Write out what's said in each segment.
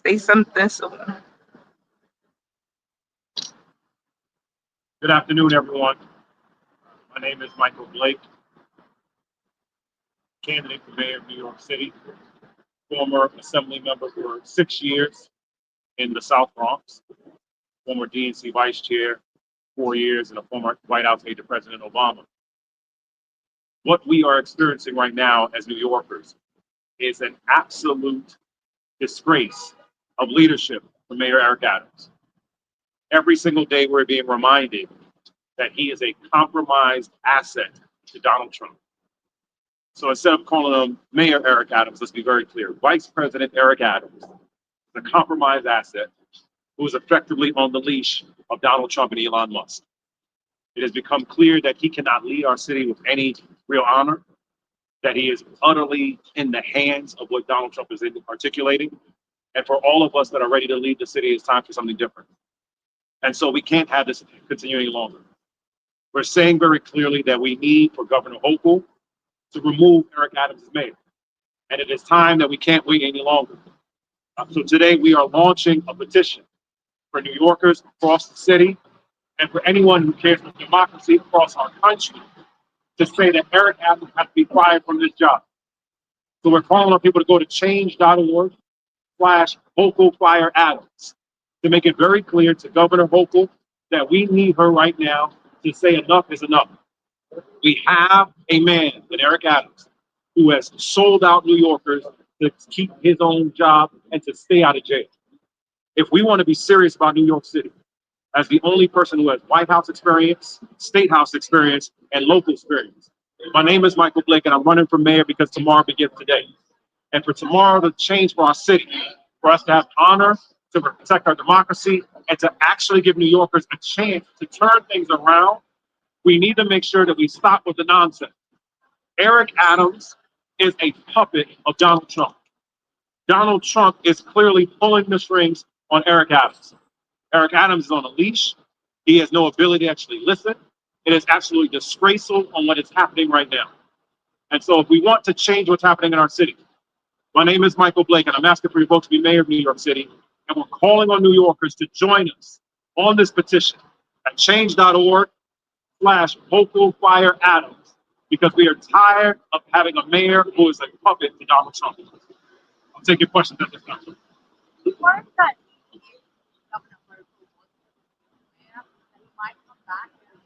say something. So Good afternoon, everyone. My name is Michael Blake, candidate for mayor of New York City, former assembly member for 6 years in the South Bronx, former DNC vice chair, 4 years, and a former White House aide to President Obama. What we are experiencing right now as New Yorkers is an absolute disgrace of leadership from Mayor Eric Adams. Every single day we're being reminded that he is a compromised asset to Donald Trump. So instead of calling him Mayor Eric Adams, let's be very clear. Vice President Eric Adams, the compromised asset who is effectively on the leash of Donald Trump and Elon Musk. It has become clear that he cannot lead our city with any real honor, that he is utterly in the hands of what Donald Trump is articulating. And for all of us that are ready to lead the city, it's time for something different. And so we can't have this continue any longer. We're saying very clearly that we need for Governor Hochul to remove Eric Adams as mayor. And it is time that we can't wait any longer. So today we are launching a petition for New Yorkers across the city and for anyone who cares for democracy across our country to say that Eric Adams has to be fired from this job. So we're calling on people to go to change.org/Hochul Fire Adams to make it very clear to Governor Hochul that we need her right now to say enough is enough. We have a man, Eric Adams, who has sold out New Yorkers to keep his own job and to stay out of jail. If we want to be serious about New York City, as the only person who has White House experience, State House experience, and local experience, my name is Michael Blake, and I'm running for mayor because tomorrow begins today. And for tomorrow to change for our city, for us to have honor, to protect our democracy, and to actually give New Yorkers a chance to turn things around, we need to make sure that we stop with the nonsense. Eric Adams is a puppet of Donald Trump. Donald Trump is clearly pulling the strings on Eric Adams. Eric Adams is on a leash. He has no ability to actually listen. It is absolutely disgraceful on what is happening right now. And so if we want to change what's happening in our city, my name is Michael Blake, and I'm asking for you folks to be mayor of New York City. And we're calling on New Yorkers to join us on this petition at change.org/Hochul Fire Adams, because we are tired of having a mayor who is a puppet to Donald Trump. I'll take your questions at this time. Before that, Governor Hochul was mayor, and he might come back and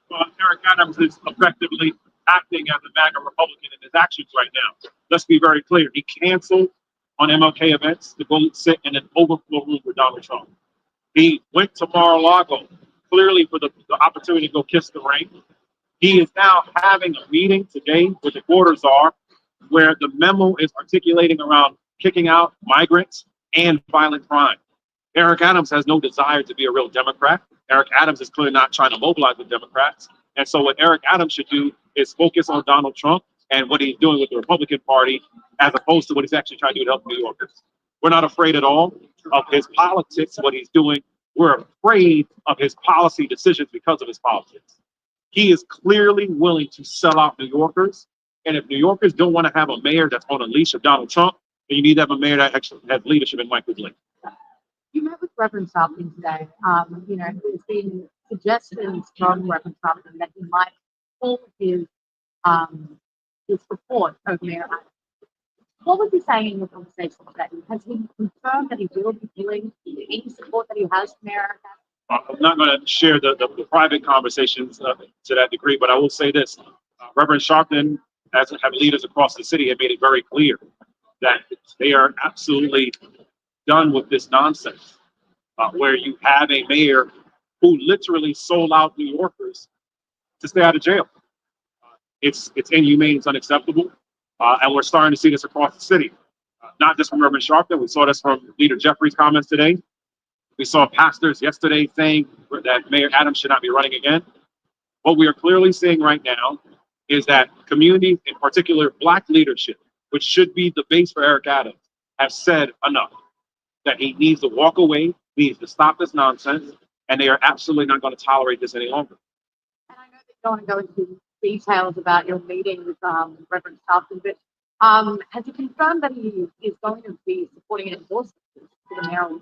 Well, Eric Adams is effectively acting as a MAGA Republican in his actions right now. Let's be very clear. He canceled on MLK events to go sit in an overflow room with Donald Trump. He went to Mar-a-Lago clearly for the opportunity to go kiss the ring. He is now having a meeting today with the border czar where the memo is articulating around kicking out migrants and violent crime. Eric Adams has no desire to be a real Democrat. Eric Adams is clearly not trying to mobilize with Democrats. And so what Eric Adams should do is focus on Donald Trump and what he's doing with the Republican Party, as opposed to what he's actually trying to do to help New Yorkers. We're not afraid at all of his politics, what he's doing. We're afraid of his policy decisions because of his politics. He is clearly willing to sell out New Yorkers. And if New Yorkers don't want to have a mayor that's on a leash of Donald Trump, then you need to have a mayor that actually has leadership in Michael Blake. You met with Reverend Sharpton today. There's been suggestions from Reverend Sharpton that he might pull his support of Mayor Adams. What was he saying in your conversation today? Has he confirmed that he will be giving any support that he has for Mayor Adams? I'm not going to share the private conversations to that degree, but I will say this. Reverend Sharpton, as have leaders across the city, have made it very clear that they are absolutely done with this nonsense, where you have a mayor who literally sold out New Yorkers to stay out of jail. It's inhumane, it's unacceptable, and we're starting to see this across the city. Not just from Reverend Sharpton, we saw this from Leader Jeffries' comments today. We saw pastors yesterday saying that Mayor Adams should not be running again. What we are clearly seeing right now is that communities, in particular Black leadership, which should be the base for Eric Adams, have said enough, that he needs to walk away, needs to stop this nonsense, and they are absolutely not going to tolerate this any longer. And I know that you don't want to go into details about your meeting with Reverend Sharpton, but Has he confirmed that he is going to be supporting an endorsement for the mayoral?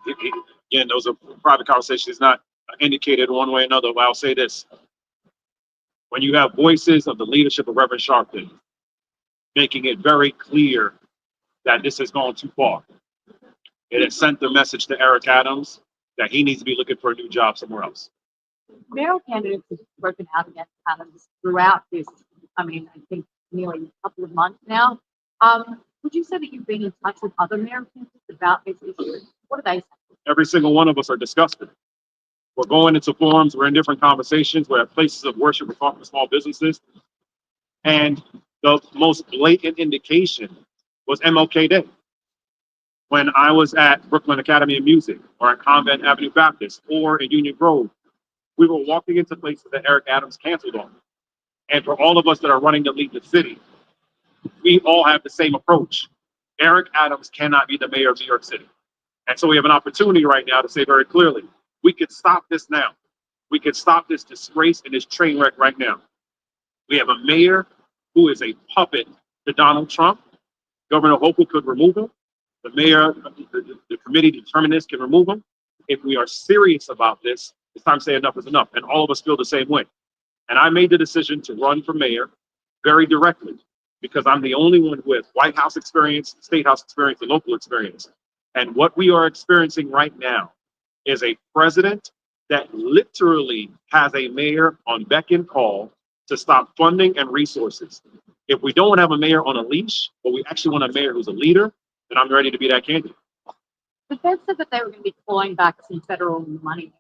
Again, those are private conversations, not indicated one way or another. But I'll say this: when you have voices of the leadership of Reverend Sharpton making it very clear that this has gone too far, it has sent the message to Eric Adams that he needs to be looking for a new job somewhere else. Mayoral candidates have spoken out against Adams throughout this, I mean, I think nearly a couple of months now. Would you say that you've been in touch with other mayoral candidates about this issue? What are they saying? Every single one of us are disgusted. We're going into forums, we're in different conversations, we're at places of worship, we're talking to small businesses. And the most blatant indication was MLK Day. When I was at Brooklyn Academy of Music or at Convent Avenue Baptist or in Union Grove, we were walking into places that Eric Adams canceled on. And for all of us that are running to lead the city, we all have the same approach. Eric Adams cannot be the mayor of New York City. And so we have an opportunity right now to say very clearly, we could stop this now. We could stop this disgrace and this train wreck right now. We have a mayor who is a puppet to Donald Trump. Governor Hochul could remove him. The mayor, the committee to determine this can remove him. If we are serious about this, it's time to say enough is enough. And all of us feel the same way. And I made the decision to run for mayor very directly because I'm the only one with White House experience, State House experience, and local experience. And what we are experiencing right now is a president that literally has a mayor on beck and call to stop funding and resources. If we don't have a mayor on a leash, but we actually want a mayor who's a leader, then I'm ready to be that candidate. The Fed said that they were going to be clawing back some federal money.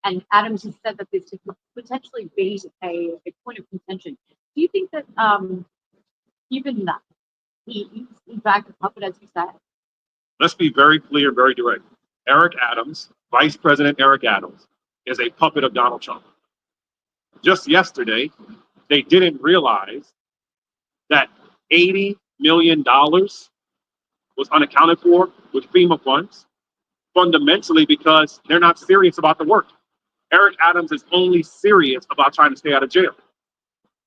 And Adams has said that this could potentially be a point of contention. Do you think that, given that he's in fact a puppet, as you said? Let's be very clear, very direct. Eric Adams, Vice President Eric Adams, is a puppet of Donald Trump. Just yesterday, they didn't realize that $80 million was unaccounted for with FEMA funds, fundamentally because they're not serious about the work. Eric Adams is only serious about trying to stay out of jail.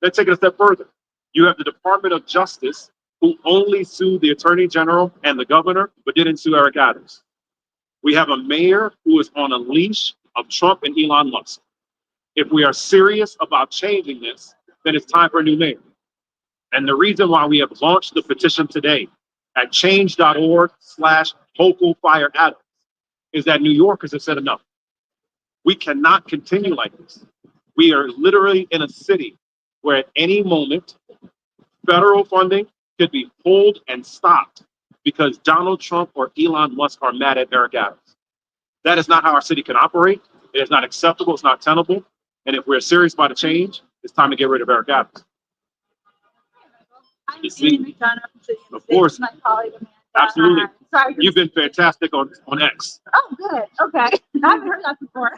Let's take it a step further. You have the Department of Justice who only sued the Attorney General and the governor, but didn't sue Eric Adams. We have a mayor who is on a leash of Trump and Elon Musk. If we are serious about changing this, then it's time for a new mayor. And the reason why we have launched the petition today at change.org/Hochul Fire Adams is that New Yorkers have said enough. We cannot continue like this. We are literally in a city where at any moment, federal funding could be pulled and stopped because Donald Trump or Elon Musk are mad at Eric Adams. That is not how our city can operate. It is not acceptable. It's not tenable. And if we're serious about a change, it's time to get rid of Eric Adams. I'm Amy McDonough. Of course. My colleague, Amanda. Absolutely. Sorry. You've been fantastic on X. Oh, good. Okay. I haven't heard that before.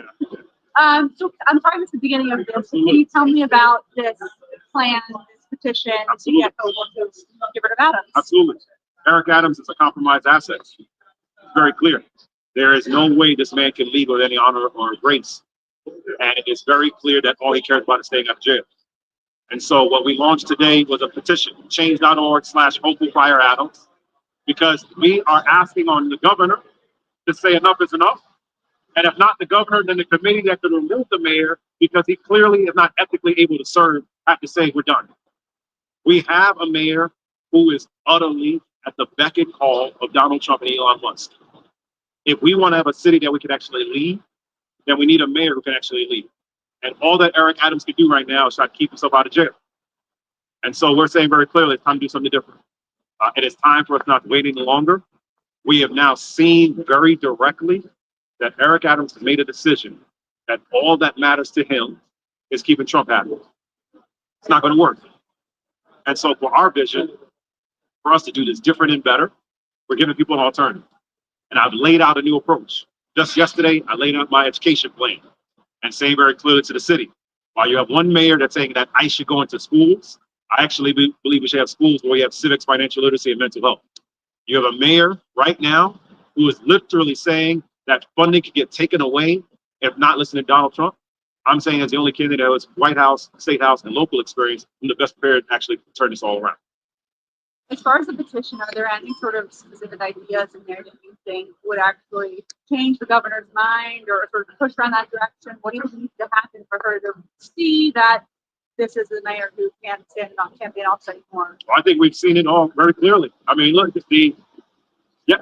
So I'm sorry, it's the beginning of this. Absolutely. Can you tell me about this plan, this petition Absolutely. to get over to get rid of Adams? Absolutely. Eric Adams is a compromised asset. It's very clear. There is no way this man can leave with any honor or grace. And it is very clear that all he cares about is staying out of jail. And so what we launched today was a petition, change.org/Hochul Fire Adams, because we are asking on the governor to say enough is enough. And if not the governor, then the committee that could remove the mayor because he clearly is not ethically able to serve have to say we're done. We have a mayor who is utterly at the beck and call of Donald Trump and Elon Musk. If we want to have a city that we can actually lead, then we need a mayor who can actually lead. And all that Eric Adams can do right now is try to keep himself out of jail. And so we're saying very clearly it's time to do something different. It is time for us not to wait any longer. We have now seen very directly that Eric Adams has made a decision that all that matters to him is keeping Trump happy. It's not going to work. And so for our vision, for us to do this different and better, we're giving people an alternative. And I've laid out a new approach. Just yesterday, I laid out my education plan and saying very clearly to the city, while you have one mayor that's saying that ICE should go into schools, I actually believe we should have schools where we have civics, financial literacy, and mental health. You have a mayor right now who is literally saying that funding could get taken away if not listening to Donald Trump. I'm saying as the only candidate that has White House, State House, and local experience, I'm the best prepared to actually turn this all around. As far as the petition, are there any sort of specific ideas in there that you think would actually change the governor's mind or sort of push her in that direction? What do you think needs to happen for her to see that this is the mayor who can't be an offsite anymore? I think we've seen it all very clearly. I mean, look,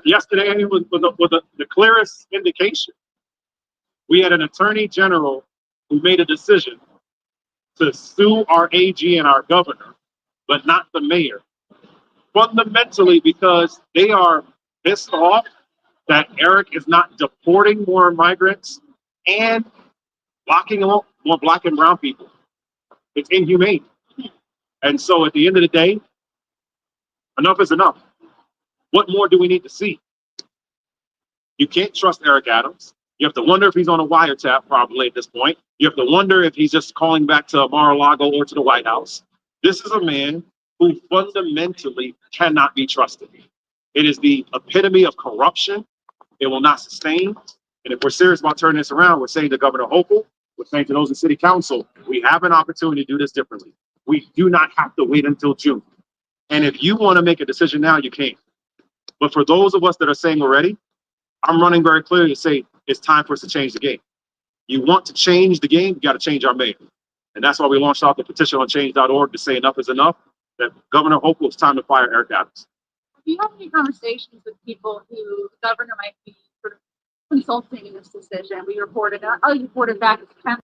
yesterday was the clearest indication. We had an attorney general who made a decision to sue our AG and our governor, but not the mayor. Fundamentally, because they are pissed off that Eric is not deporting more migrants and locking up more black and brown people. It's inhumane. And so at the end of the day, enough is enough. What more do we need to see? You can't trust Eric Adams. You have to wonder if he's on a wiretap probably at this point. You have to wonder if he's just calling back to Mar-a-Lago or to the White House. This is a man who fundamentally cannot be trusted. It is the epitome of corruption. It will not sustain. And if we're serious about turning this around, we're saying to Governor Hochul, we're saying to those in City Council, we have an opportunity to do this differently. We do not have to wait until June. And if you want to make a decision now, you can. But for those of us that are saying we're ready, I'm running very clearly to say it's time for us to change the game. You want to change the game, you got to change our mayor. And that's why we launched out the petition on change.org to say enough is enough, that Governor Hochul, it's time to fire Eric Adams. Do you have any conversations with people who the governor might be sort of consulting in this decision? We reported back in September